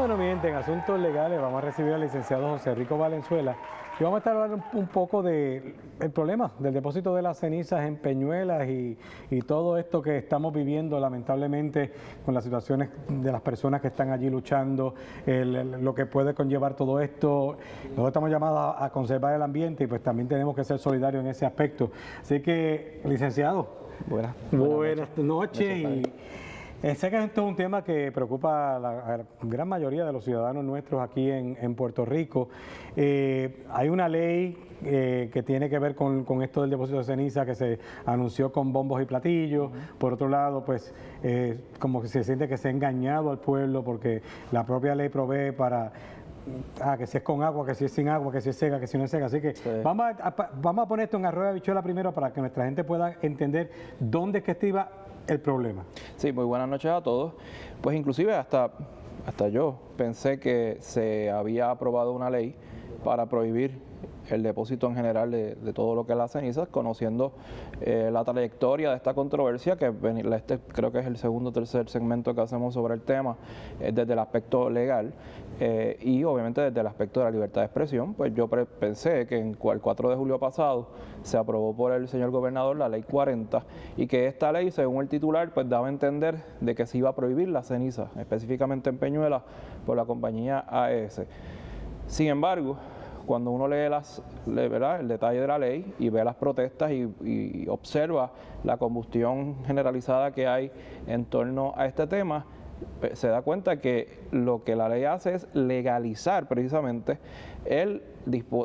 Bueno, mi gente, en asuntos legales vamos a recibir al licenciado José Rico Valenzuela y vamos a estar hablando un poco del problema del depósito de las cenizas en Peñuelas y todo esto que estamos viviendo lamentablemente con las situaciones de las personas que están allí luchando, lo que puede conllevar todo esto. Nosotros estamos llamados a conservar el ambiente y pues también tenemos que ser solidarios en ese aspecto. Así que, licenciado, buenas noches. Sé que esto es un tema que preocupa a la gran mayoría de los ciudadanos nuestros aquí en Puerto Rico. Hay una ley que tiene que ver con esto del depósito de ceniza que se anunció con bombos y platillos. Por otro lado, pues como que se siente que se ha engañado al pueblo porque la propia ley provee para que si es con agua, que si es sin agua, que si es seca, que si no es seca. Así que vamos a poner esto en arroz de habichuela primero para que nuestra gente pueda entender dónde es que estriba el problema. Sí, muy buenas noches a todos. Pues inclusive hasta yo pensé que se había aprobado una ley para prohibir el depósito en general de todo lo que es las cenizas, conociendo la trayectoria de esta controversia, que creo que es el segundo o tercer segmento que hacemos sobre el tema, desde el aspecto legal y obviamente desde el aspecto de la libertad de expresión. Pues yo pensé que el 4 de julio pasado se aprobó por el señor gobernador la ley 40 y que esta ley, según el titular, pues daba a entender de que se iba a prohibir la ceniza, específicamente en Peñuelas, por la compañía AES. Sin embargo, cuando uno lee el detalle de la ley y ve las protestas y observa la combustión generalizada que hay en torno a este tema, se da cuenta que lo que la ley hace es legalizar precisamente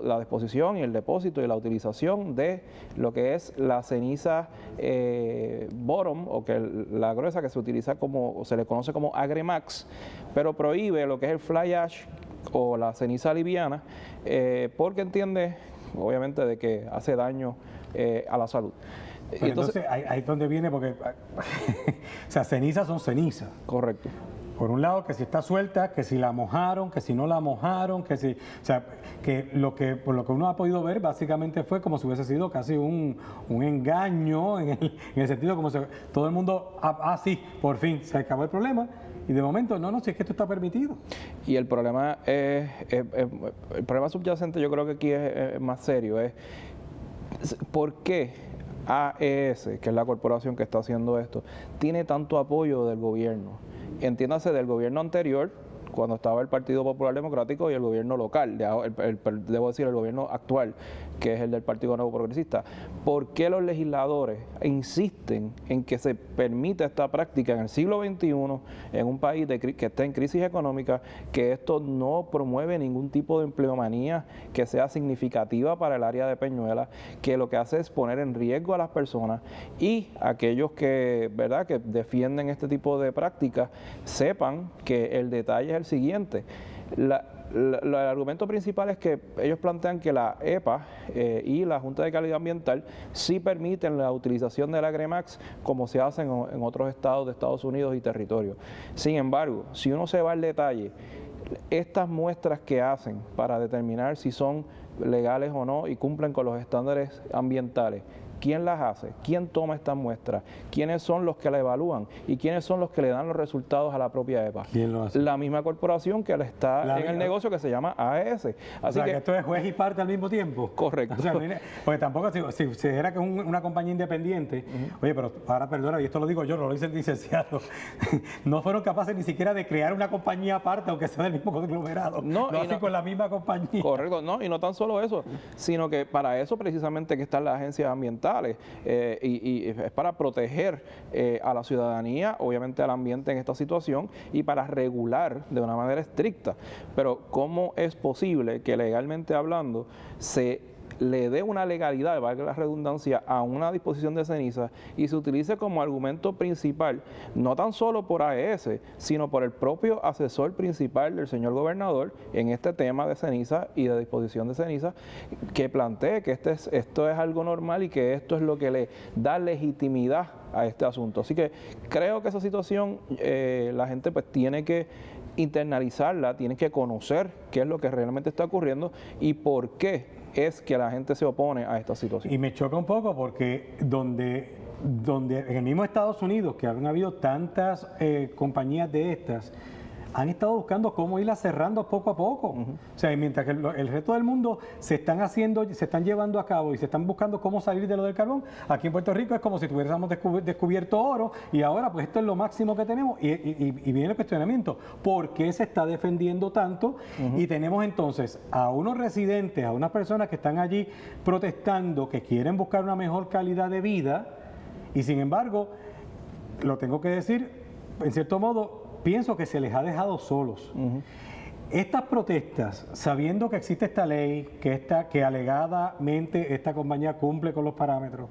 la disposición y el depósito y la utilización de lo que es la ceniza bottom, o que la gruesa, que se utiliza o se le conoce como Agremax, pero prohíbe lo que es el fly ash o la ceniza liviana, porque entiende obviamente de que hace daño a la salud. Pero entonces ahí es donde viene, porque o sea, cenizas son cenizas. Correcto. Por un lado, que si está suelta, que si la mojaron, que si no la mojaron, que si, o sea, por lo que uno ha podido ver, básicamente fue como si hubiese sido casi un engaño en el sentido como si todo el mundo, sí, por fin se acabó el problema. Y de momento, no, si es que esto está permitido. Y el problema el problema subyacente, yo creo que aquí es más serio, es ¿por qué AES, que es la corporación que está haciendo esto, tiene tanto apoyo del gobierno? Entiéndase, del gobierno anterior, cuando estaba el Partido Popular Democrático, y el gobierno local, debo decir el gobierno actual, que es el del Partido Nuevo Progresista. ¿Por qué los legisladores insisten en que se permita esta práctica en el siglo XXI, en un país que está en crisis económica, que esto no promueve ningún tipo de empleomanía que sea significativa para el área de Peñuelas, que lo que hace es poner en riesgo a las personas, y aquellos que defienden este tipo de prácticas sepan que el detalle es el siguiente? El argumento principal es que ellos plantean que la EPA y la Junta de Calidad Ambiental sí permiten la utilización del Agremax como se hace en otros estados de Estados Unidos y territorios. Sin embargo, si uno se va al detalle, estas muestras que hacen para determinar si son legales o no y cumplen con los estándares ambientales, ¿quién las hace? ¿Quién toma estas muestras? ¿Quiénes son los que la evalúan? ¿Y quiénes son los que le dan los resultados a la propia EPA? ¿Quién lo hace? La misma corporación que está en el negocio, que se llama AES. Así que esto es juez y parte al mismo tiempo. Correcto. O sea, porque tampoco, si dijera que es una compañía independiente, oye, pero ahora perdona, y esto lo digo yo, no lo dice el licenciado, no fueron capaces ni siquiera de crear una compañía aparte, aunque sea del mismo conglomerado. Lo hacen con la misma compañía. Correcto, y no tan solo eso, sino que para eso precisamente que están las agencias ambientales. Y es para proteger a la ciudadanía, obviamente al ambiente en esta situación, y para regular de una manera estricta. Pero ¿cómo es posible que legalmente hablando se le dé una legalidad, valga la redundancia, a una disposición de ceniza y se utilice como argumento principal, no tan solo por AES, sino por el propio asesor principal del señor gobernador en este tema de ceniza y de disposición de ceniza, que plantee que esto es algo normal y que esto es lo que le da legitimidad a este asunto? Así que creo que esa situación la gente pues tiene que internalizarla, tiene que conocer qué es lo que realmente está ocurriendo y por qué es que la gente se opone a esta situación. Y me choca un poco porque donde en el mismo Estados Unidos, que han habido tantas compañías de estas, han estado buscando cómo irla cerrando poco a poco. O sea, mientras que el resto del mundo se están llevando a cabo y se están buscando cómo salir de lo del carbón, aquí en Puerto Rico es como si tuviéramos descubierto oro y ahora pues esto es lo máximo que tenemos y viene el cuestionamiento. ¿Por qué se está defendiendo tanto? Y tenemos entonces a unos residentes, a unas personas que están allí protestando, que quieren buscar una mejor calidad de vida y sin embargo, lo tengo que decir, en cierto modo, pienso que se les ha dejado solos. Estas protestas, sabiendo que existe esta ley, que alegadamente esta compañía cumple con los parámetros,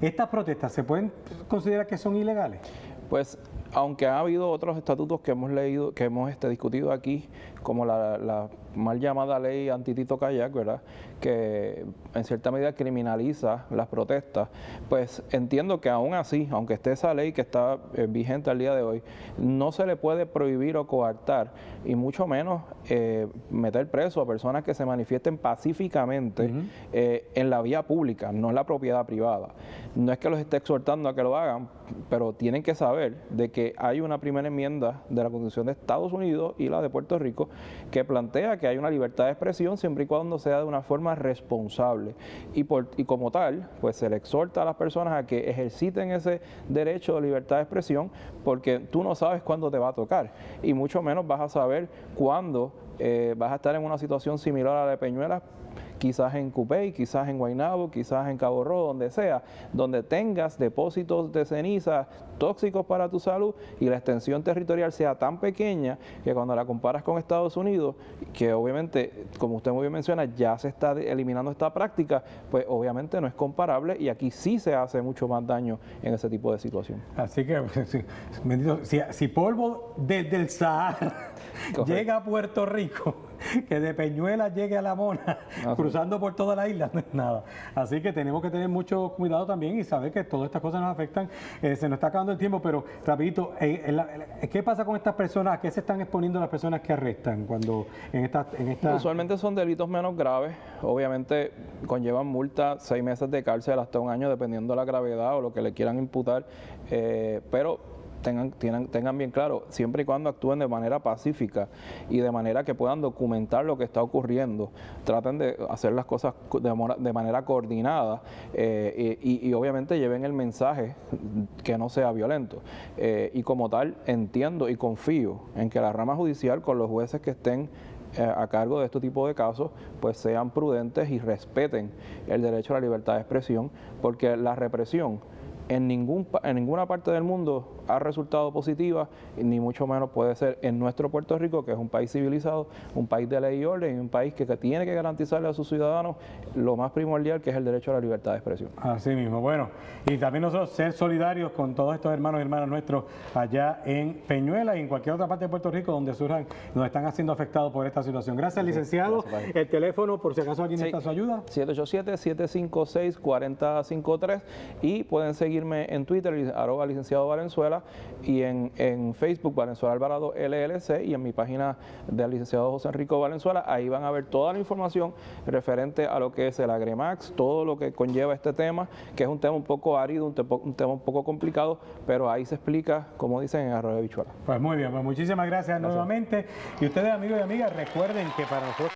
¿estas protestas se pueden considerar que son ilegales? Pues, aunque ha habido otros estatutos que hemos leído, que hemos discutido aquí, como la mal llamada ley anti-Tito Kayak, ¿verdad?, que en cierta medida criminaliza las protestas, pues entiendo que aún así, aunque esté esa ley que está vigente al día de hoy, no se le puede prohibir o coartar, y mucho menos meter preso a personas que se manifiesten pacíficamente en la vía pública, no en la propiedad privada. No es que los esté exhortando a que lo hagan, pero tienen que saber de que hay una primera enmienda de la Constitución de Estados Unidos y la de Puerto Rico que plantea que hay una libertad de expresión siempre y cuando sea de una forma responsable. Y como tal, pues se le exhorta a las personas a que ejerciten ese derecho de libertad de expresión, porque tú no sabes cuándo te va a tocar y mucho menos vas a saber cuándo vas a estar en una situación similar a la de Peñuelas, quizás en Cupey, quizás en Guaynabo, quizás en Cabo Rojo, donde sea, donde tengas depósitos de ceniza tóxicos para tu salud y la extensión territorial sea tan pequeña que cuando la comparas con Estados Unidos, que obviamente, como usted muy bien menciona, ya se está eliminando esta práctica, pues obviamente no es comparable y aquí sí se hace mucho más daño en ese tipo de situación. Así que, bendito, si polvo desde el Sahara llega a Puerto Rico, que de Peñuelas llegue a La Mona, cruzando por toda la isla, no es nada. Así que tenemos que tener mucho cuidado también y saber que todas estas cosas nos afectan. Se nos está acabando el tiempo, pero rapidito, ¿qué pasa con estas personas? ¿A qué se están exponiendo las personas que arrestan cuando en esta... Usualmente son delitos menos graves, obviamente conllevan multa 6 meses de cárcel hasta 1 año, dependiendo de la gravedad o lo que le quieran imputar, pero tengan bien claro, siempre y cuando actúen de manera pacífica y de manera que puedan documentar lo que está ocurriendo, traten de hacer las cosas de manera coordinada y obviamente lleven el mensaje que no sea violento. Y como tal, entiendo y confío en que la rama judicial, con los jueces que estén a cargo de este tipo de casos, pues sean prudentes y respeten el derecho a la libertad de expresión, porque la represión en ninguna parte del mundo ha resultado positiva, ni mucho menos puede ser en nuestro Puerto Rico, que es un país civilizado, un país de ley y orden, y un país que tiene que garantizarle a sus ciudadanos lo más primordial, que es el derecho a la libertad de expresión. Así mismo, bueno, y también nosotros ser solidarios con todos estos hermanos y hermanas nuestros allá en Peñuelas y en cualquier otra parte de Puerto Rico donde nos están haciendo afectados por esta situación. Gracias, licenciado. Gracias, el teléfono, por si acaso alguien necesita su ayuda. 787-756-4053 y pueden seguirme en Twitter, @licenciado Valenzuela, y en Facebook, Valenzuela Alvarado LLC, y en mi página del licenciado José Enrico Valenzuela. Ahí van a ver toda la información referente a lo que es el Agremax, todo lo que conlleva este tema, que es un tema un poco árido, un tema un poco complicado, pero ahí se explica, como dicen, en arroz de habichuela. Pues muy bien, pues muchísimas gracias nuevamente. Y ustedes, amigos y amigas, recuerden que para nosotros